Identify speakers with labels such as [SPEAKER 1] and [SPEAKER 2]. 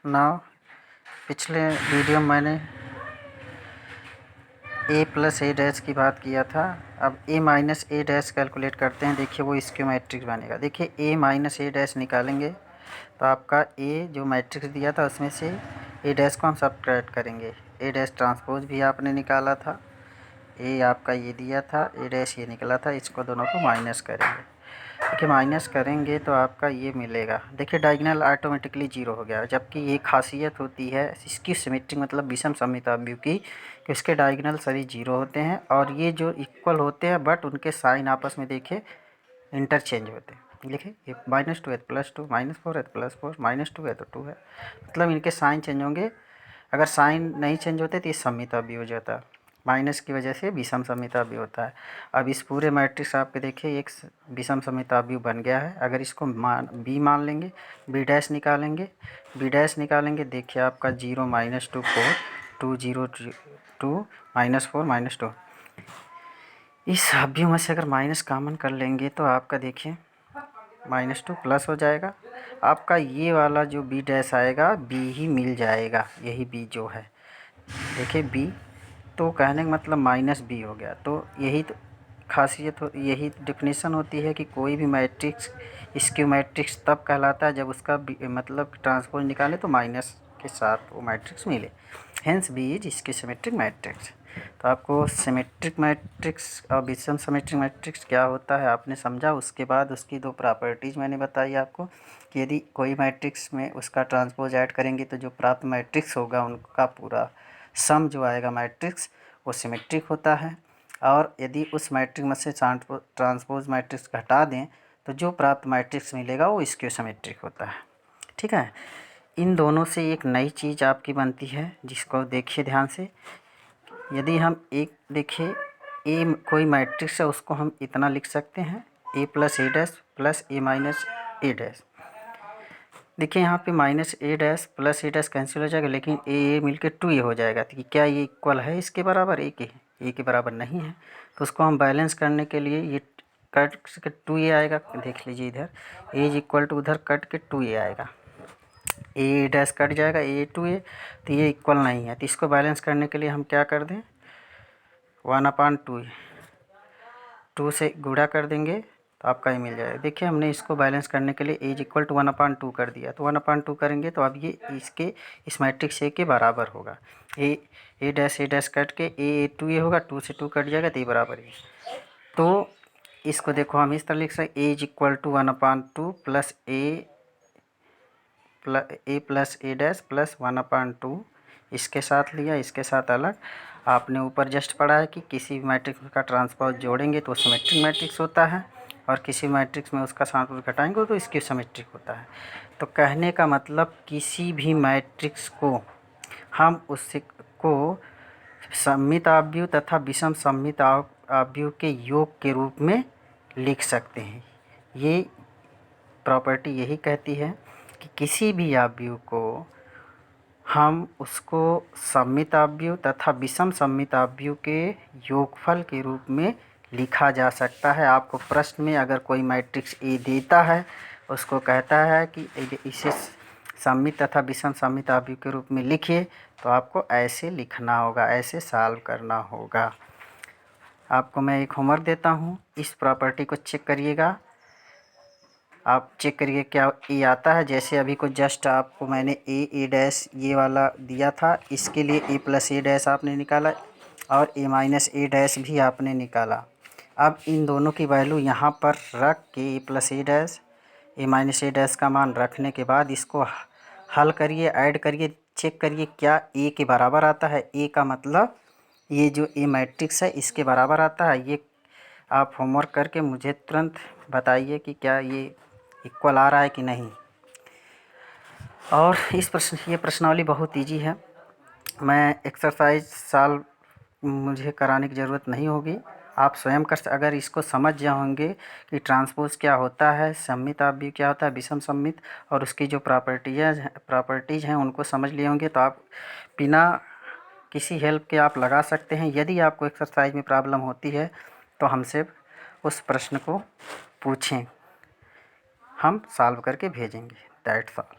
[SPEAKER 1] Now पिछले video में मैंने a प्लस ए डैश की बात किया था। अब a minus A dash calculate करते हैं। देखिए वो स्क्यू मैट्रिक्स बनेगा। देखिए a माइनस ए डैश निकालेंगे तो आपका a जो मैट्रिक्स दिया था उसमें से a डैश को हम सब्ट्रैक्ट करेंगे। a डैश ट्रांसपोज भी आपने निकाला था, a आपका ये दिया था, a डैश ये निकला था, इसको दोनों को माइनस करेंगे। देखिए माइनस करेंगे तो आपका ये मिलेगा। देखिए डायगोनल ऑटोमेटिकली जीरो हो गया, जबकि ये खासियत होती है इसकी सिमेट्रिक मतलब विषम सममिताभ्यु की कि इसके डायगोनल सभी जीरो होते हैं और ये जो इक्वल होते हैं बट उनके साइन आपस में देखिए इंटरचेंज होते हैं। देखिए ये -2 है तो +2, -4 है तो +4, -2 है तो 2 है, मतलब इनके साइन चेंज होंगे। अगर साइन नहीं चेंज होते तो ये सममिताभ्यु हो जाता, माइनस की वजह से विषम सममिताभ्यु होता है। अब इस पूरे मैट्रिक्स आपके देखिए एक विषम सममिताभ्यु बन गया है। अगर इसको बी मान लेंगे, बी डैश निकालेंगे, देखिए आपका 0 -2 4 2 0 2 -4 -2, इस अभ्यु में से अगर माइनस कॉमन कर लेंगे तो आपका देखिए -2 प्लस हो जाएगा। आपका ये वाला जो बी डैश आएगा बी ही मिल जाएगा, यही बी जो है देखिए बी, तो कहने का मतलब -b हो गया। तो यही तो खासियत हो, यही डेफिनेशन होती है कि कोई भी मैट्रिक्स स्क्यू मैट्रिक्स तब कहलाता है जब उसका मतलब ट्रांसपोज निकाले तो माइनस के साथ वो मैट्रिक्स मिले, हेंस बी इज इसकी सिमेट्रिक मैट्रिक्स। तो आपको सिमेट्रिक मैट्रिक्स और विषम सिमेट्रिक मैट्रिक्स क्या होता है आपने समझा। उसके बाद उसकी दो प्रॉपर्टीज़ मैंने बताई आपको कि यदि कोई मैट्रिक्स में उसका ट्रांसपोज ऐड करेंगे तो जो प्राप्त मैट्रिक्स होगा उनका पूरा सम जो आएगा मैट्रिक्स वो सिमेट्रिक होता है, और यदि उस मैट्रिक्स में से ट्रांसपोज मैट्रिक्स घटा दें तो जो प्राप्त मैट्रिक्स मिलेगा वो स्क्यू सिमेट्रिक होता है। ठीक है, इन दोनों से एक नई चीज़ आपकी बनती है जिसको देखिए ध्यान से। यदि हम एक देखिए ए कोई मैट्रिक्स है उसको हम इतना लिख सकते हैं a plus a dash plus A minus A dash. देखिए यहाँ पे -a dash plus a dash cancel हो जाएगा, लेकिन ए मिलकर 2a हो जाएगा। तो क्या ये इक्वल है इसके बराबर ए के बराबर नहीं है। तो उसको हम बैलेंस करने के लिए ये कट के 2a आएगा। देख लीजिए इधर a इज इक्वल टू उधर कट के 2a आएगा, ए डैश कट जाएगा a 2a, तो ये इक्वल नहीं है। तो इसको बैलेंस करने के लिए हम क्या कर दें 1/2 2 से गुणा कर देंगे तो आपका ही मिल जाएगा। देखिए हमने इसको बैलेंस करने के लिए a इज इक्वल टू 1/2 कर दिया, तो 1/2 करेंगे तो अब ये इसके इस मैट्रिक्स ए के बराबर होगा। ए डैश कट के ए 2a होगा, 2 से 2 कट जाएगा तो ये बराबर है। तो इसको देखो हम इस तरह लिख सकते a is equal to 1/2 plus a plus a dash plus 1/2, इसके साथ लिया इसके साथ अलग। आपने ऊपर जस्ट पढ़ा है कि किसी भी मैट्रिक्स का ट्रांसपोज जोड़ेंगे तो सिमेट्रिक मैट्रिक्स होता है, और किसी मैट्रिक्स में उसका ट्रांसपोज घटाएंगे तो स्क्यू सिमेट्रिक होता है। तो कहने का मतलब किसी भी मैट्रिक्स को हम उससे को सममिताभ्यु तथा विषम सममिताभ्यु के योग के रूप में लिख सकते हैं। ये प्रॉपर्टी यही कहती है कि किसी भी आव्यूह को हम उसको सममिताभ्यु तथा विषम सममिताभ्यु के योगफल के रूप में लिखा जा सकता है। आपको प्रश्न में अगर कोई मैट्रिक्स ए देता है, उसको कहता है कि इसे सममित तथा विषम सममिताभ्यु के रूप में लिखिए, तो आपको ऐसे लिखना होगा, ऐसे सॉल्व करना होगा। आपको मैं एक होमवर्क देता हूँ, इस प्रॉपर्टी को चेक करिएगा। आप चेक करिए क्या ए आता है। जैसे अभी को जस्ट आपको मैंने ए डैश ये वाला दिया था, इसके लिए ए प्लस ए डैश आपने निकाला और ए माइनस ए डैश भी आपने निकाला। अब इन दोनों की वैल्यू यहाँ पर रख के ए plus a dash A minus A dash का मान रखने के बाद इसको हल करिए, ऐड करिए, चेक करिए क्या ए के बराबर आता है। ए का मतलब ये जो ए मैट्रिक्स है इसके बराबर आता है। ये आप होमवर्क करके मुझे तुरंत बताइए कि क्या ये इक्वल आ रहा है कि नहीं। और ये प्रश्नावली बहुत ईजी है, मैं एक्सरसाइज सॉल्व मुझे कराने की ज़रूरत नहीं होगी, आप स्वयं कर। अगर इसको समझ जाओगे कि ट्रांसपोज क्या होता है, सममिताभ्यु क्या होता है, विषम सममित, और उसकी जो प्रॉपर्टीज़ हैं उनको समझ लिए होंगे, तो आप बिना किसी हेल्प के आप लगा सकते हैं। यदि आपको एक्सरसाइज में प्रॉब्लम होती है तो हमसे उस प्रश्न को पूछें, हम सॉल्व करके भेजेंगे। That's all.